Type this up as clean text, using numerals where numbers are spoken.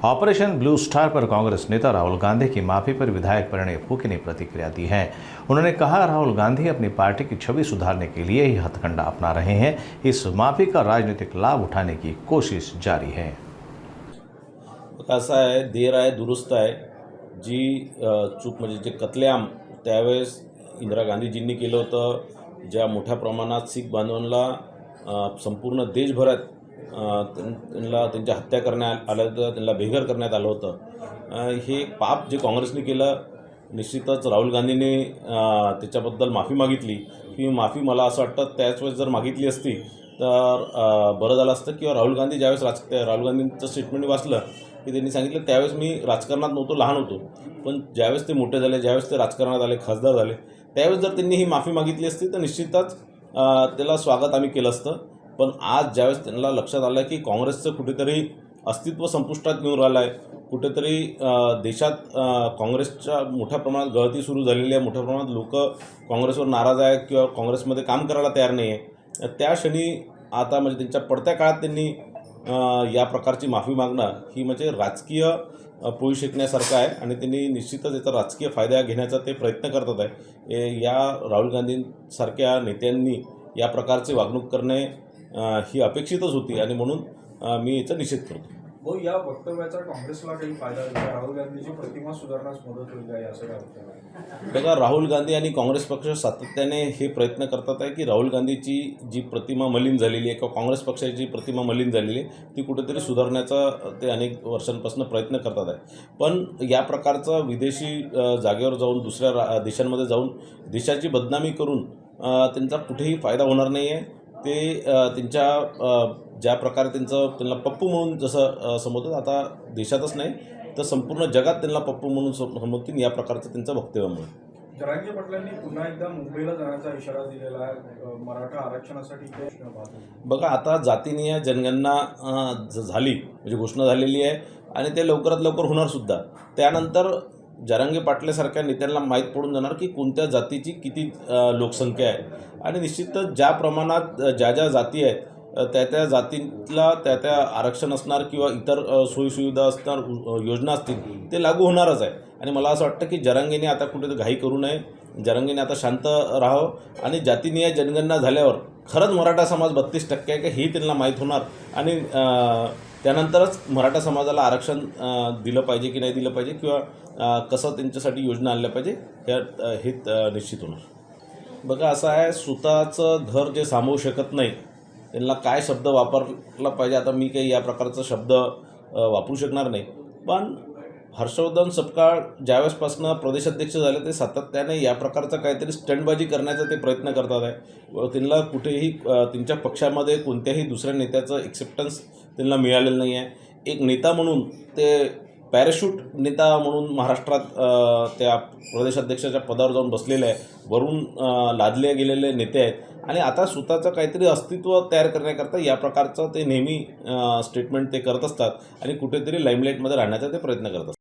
Operation blue star पर कांग्रेस नेता राहुल गांधी की माफी पर विधायक परिणय फूके ने प्रतिक्रिया दी है। उन्होंने कहा, राहुल गांधी अपनी पार्टी की छवि सुधारने के लिए ही हथकंडा अपना रहे हैं। इस माफी का राजनीतिक लाभ उठाने की कोशिश जारी है। असा आहे, देर आहे दुरुस्त आहे। जी चूक म्हणजे जे कत्लेआम त्यावेळेस इंदिरा गांधीजींनी केलं होतं, ज्या मोठ्या प्रमाणात शीख बांधवांना संपूर्ण देशभरात त्यांना त्यांच्या हत्या करण्यात आलं होतं, त्यांना बेघर करण्यात आलं होतं। हे पाप जे काँग्रेसने केलं, निश्चितच राहुल गांधींनी त्याच्याबद्दल माफी मागितली। ही माफी मला असं वाटतं त्याच वेळेस जर मागितली असती तर बरं झालं असतं। किंवा राहुल गांधी ज्यावेळेस राहुल गांधींचं स्टेटमेंट वाचलं की त्यांनी सांगितलं त्यावेळेस मी राजकारणात नव्हतो, लहान होतो, पण ज्यावेळेस ते मोठे झाले, ज्यावेळेस ते राजकारणात आले, खासदार झाले, त्यावेळेस जर त्यांनी ही माफी मागितली असती तर निश्चितच त्याला स्वागत आम्ही केलं असतं। पण आज ज्यावेळेस त्यांना लक्षात आलं की काँग्रेसचं कुठेतरी अस्तित्व संपुष्टात येऊन राहिलं आहे, कुठेतरी देशात काँग्रेसच्या मोठ्या प्रमाणात गळती सुरू झालेली आहे, मोठ्या प्रमाणात लोक काँग्रेसवर नाराज आहेत किंवा काँग्रेसमध्ये काम करायला तयार नाही आहे, त्या क्षणी आता म्हणजे त्यांच्या पडत्या काळात त्यांनी या प्रकारची माफी मागणं ही म्हणजे राजकीय पोळी शेकण्यासारखं आहे आणि त्यांनी निश्चितच याचा राजकीय फायदा घेण्याचा ते प्रयत्न करतात आहे। या राहुल गांधींसारख्या नेत्यांनी या प्रकारचे वागणूक करणे ही अपेक्षितच होती आणि म्हणून मी याचा निषेध करतो। हो, या वक्तव्याचा काँग्रेसला काही फायदा होईल? राहुल गांधीची प्रतिमा सुधारण्यास मदत होईल का असं काय वाटतं? बघा, राहुल गांधी आणि काँग्रेस पक्ष सातत्याने हे प्रयत्न करतात आहे की राहुल गांधीची जी प्रतिमा मलिन झालेली आहे किंवा काँग्रेस पक्षाची जी प्रतिमा मलिन झालेली आहे ती कुठेतरी सुधारण्याचा ते अनेक वर्षांपासून प्रयत्न करतात आहे। पण या प्रकारचं विदेशी जागेवर जाऊन दुसऱ्या देशांमध्ये जाऊन देशाची बदनामी करून त्यांचा कुठेही फायदा होणार नाही आहे। ते त्यांच्या ज्या प्रकारे त्यांना पप्पू म्हणून जसं समजतात, आता देशातच नाही तर संपूर्ण जगात त्यांना पप्पू म्हणून समजतील या प्रकारचं त्यांचं वक्तव्यामुळे। जरांगे पाटलांनी पुन्हा एकदा मुंबईला जाण्याचा इशारा दिलेला आहे मराठा आरक्षणासाठी। बघा, आता जातीनीय जनगणना झाली म्हणजे घोषणा झालेली आहे आणि ते लवकरात लवकर होणारसुद्धा। त्यानंतर जरांगे पाटलासारख्या नेत्यांना माहीत पडून जाणार की कोणत्या जातीची किती लोकसंख्या आहे आणि निश्चितच ज्या प्रमाणात ज्या जाती आहेत त्या जातीला त्या आरक्षण असणार किंवा इतर सोयीसुविधा असणार, योजना असतील ते लागू होणारच आहे। आणि मला असं वाटतं की जरांगेने आता कुठे घाई करू नये, जरांगेने आता शांत राहावं आणि जातीनीय जनगणना झाल्यावर खरंच मराठा समाज 32% आहे का हेही त्यांना माहीत होणार आणि त्यानंतरच मराठा समाजाला आरक्षण दिलं पाहिजे की नाही दिलं पाहिजे किंवा कसं त्यांच्यासाठी योजना आणल्या पाहिजे हे निश्चित होणार। बघा, असं आहे, स्वतःचं घर जे सामावू शकत नाही त्यांना काय शब्द वापरला पाहिजे आता मी काही या प्रकारचा शब्द वापरू शकणार नाही। पण हर्षवर्धन सपकाळ ज्यावेळेसपासून प्रदेशाध्यक्ष झाले ते सातत्याने या प्रकारचा काहीतरी स्टंटबाजी करण्याचा ते प्रयत्न करतात आहे। त्यांना कुठेही त्यांच्या पक्षामध्ये कोणत्याही दुसऱ्या नेत्याचं एक्सेप्टन्स त्यांना मिळालेलं नाही आहे। एक नेता म्हणून ते पॅराशूट नेता म्हणून महाराष्ट्रात त्या प्रदेशाध्यक्षाच्या पदावर जाऊन बसलेले आहे, वरून लादले गेलेले नेते आहेत आणि आता स्वतःचं काहीतरी अस्तित्व तयार करण्याकरता या प्रकारचं ते नेहमी स्टेटमेंट ते करत असतात आणि कुठेतरी लाईमलाईटमध्ये राहण्याचा ते प्रयत्न करत असतात।